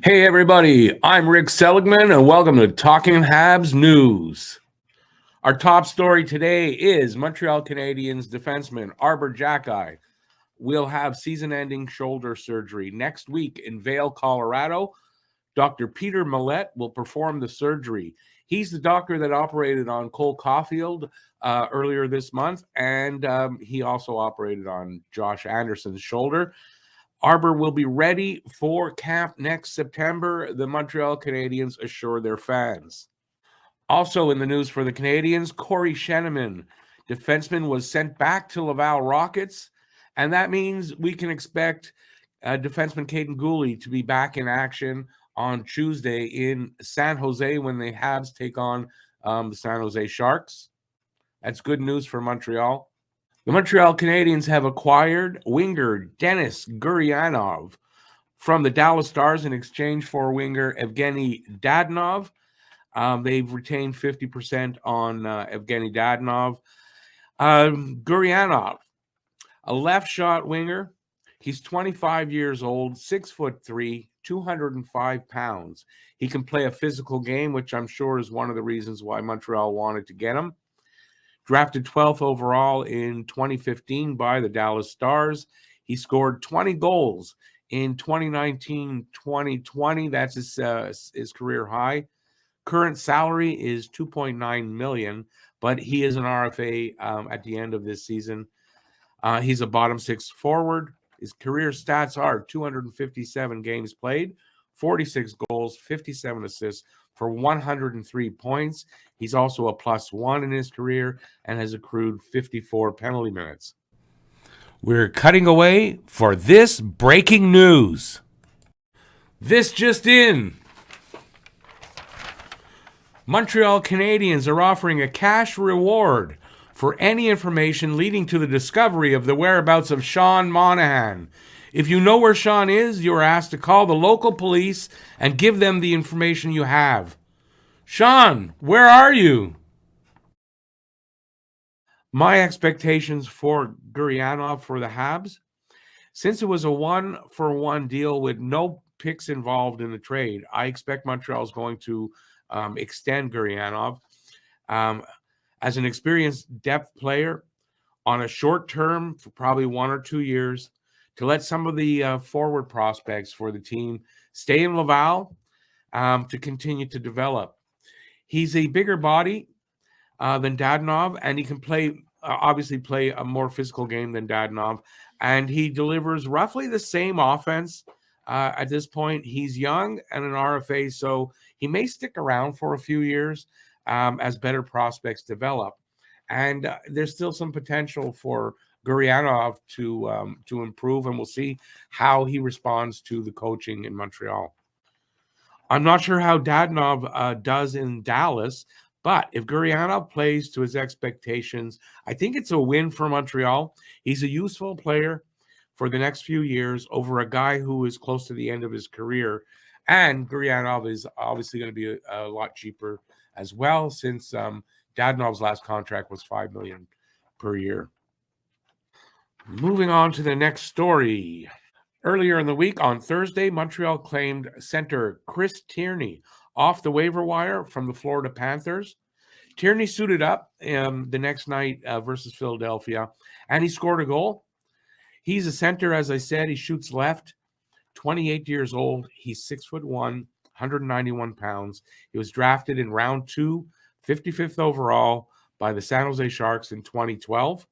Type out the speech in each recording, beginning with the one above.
Hey everybody, I'm Rick Seligman and welcome to Talking Habs News. Our top story today is Montreal Canadiens defenseman Arber Xhekaj will have season-ending shoulder surgery next week in Vail, Colorado. Dr. Peter Millette will perform the surgery. He's the doctor that operated on Cole Caulfield earlier this month, and he also operated on Josh Anderson's shoulder. Arber will be ready for camp next September, the Montreal Canadiens assure their fans. Also in the news for the Canadiens, Corey Sheneman, defenseman, was sent back to Laval Rockets, and that means we can expect defenseman Caden Gooley to be back in action on Tuesday in San Jose when the Habs take on the San Jose Sharks. That's good news for Montreal. The Montreal Canadiens have acquired winger Denis Gurianov from the Dallas Stars in exchange for winger Evgeny Dadonov. They've retained 50% on Evgeny Dadonov. Gurianov, a left shot winger. He's 25 years old, 6'3", 205 pounds. He can play a physical game, which I'm sure is one of the reasons why Montreal wanted to get him. Drafted 12th overall in 2015 by the Dallas Stars. He scored 20 goals in 2019-2020. That's his career high. Current salary is $2.9 million, but he is an RFA at the end of this season. He's a bottom six forward. His career stats are 257 games played, 46 goals, 57 assists for 103 points. He's also a +1 in his career and has accrued 54 penalty minutes. We're cutting away for this breaking news. This just in. Montreal Canadiens are offering a cash reward for any information leading to the discovery of the whereabouts of Sean Monahan. If you know where Sean is, you are asked to call the local police and give them the information you have. Sean, where are you? My expectations for Gurianov for the Habs, since it was a 1-for-1 deal with no picks involved in the trade, I expect Montreal is going to extend Gurianov as an experienced depth player on a short term for probably 1 or 2 years to let some of the forward prospects for the team stay in Laval to continue to develop. He's a bigger body than Dadonov, and he can obviously play a more physical game than Dadonov, and he delivers roughly the same offense at this point. He's young and an RFA, so he may stick around for a few years as better prospects develop. And there's still some potential for Gurianov to improve, and we'll see how he responds to the coaching in Montreal. I'm not sure how Dadonov does in Dallas, but if Gurianov plays to his expectations, I think it's a win for Montreal. He's a useful player for the next few years over a guy who is close to the end of his career. And Gurianov is obviously going to be a lot cheaper as well, since Dadonov's last contract was $5 million per year. Moving on to the next story. Earlier in the week, on Thursday, Montreal claimed center Chris Tierney off the waiver wire from the Florida Panthers. Tierney suited up the next night versus Philadelphia, and he scored a goal. He's a center, as I said. He shoots left, 28 years old. He's 6'1", 191 pounds. He was drafted in round 2, 55th overall by the San Jose Sharks in 2012.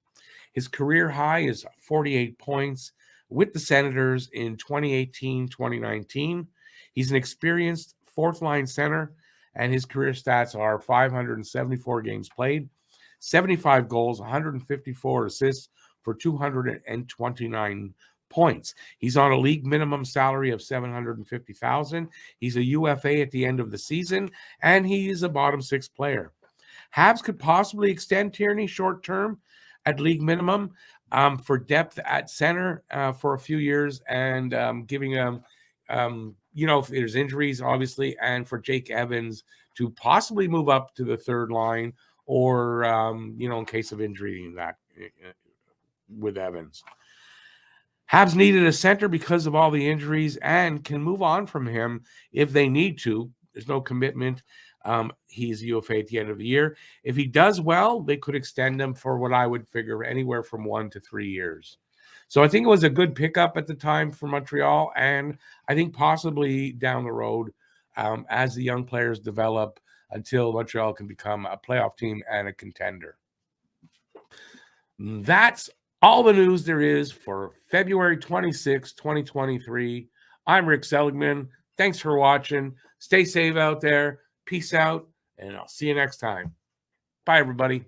His career high is 48 points with the Senators in 2018-2019. He's an experienced fourth-line center, and his career stats are 574 games played, 75 goals, 154 assists for 229 points. He's on a league minimum salary of $750,000. He's a UFA at the end of the season, and he is a bottom six player. Habs could possibly extend Tierney short term at league minimum for depth at center for a few years, and giving him, if there's injuries, obviously, and for Jake Evans to possibly move up to the third line, or in case of injury that with Evans. Habs needed a center because of all the injuries and can move on from him if they need to. There's no commitment. He's UFA at the end of the year. If he does well, they could extend him for what I would figure anywhere from 1 to 3 years. So I think it was a good pickup at the time for Montreal, and I think possibly down the road, as the young players develop, until Montreal can become a playoff team and a contender. That's all the news there is for February 26, 2023. I'm Rick Seligman. Thanks for watching. Stay safe out there. Peace out, and I'll see you next time. Bye, everybody.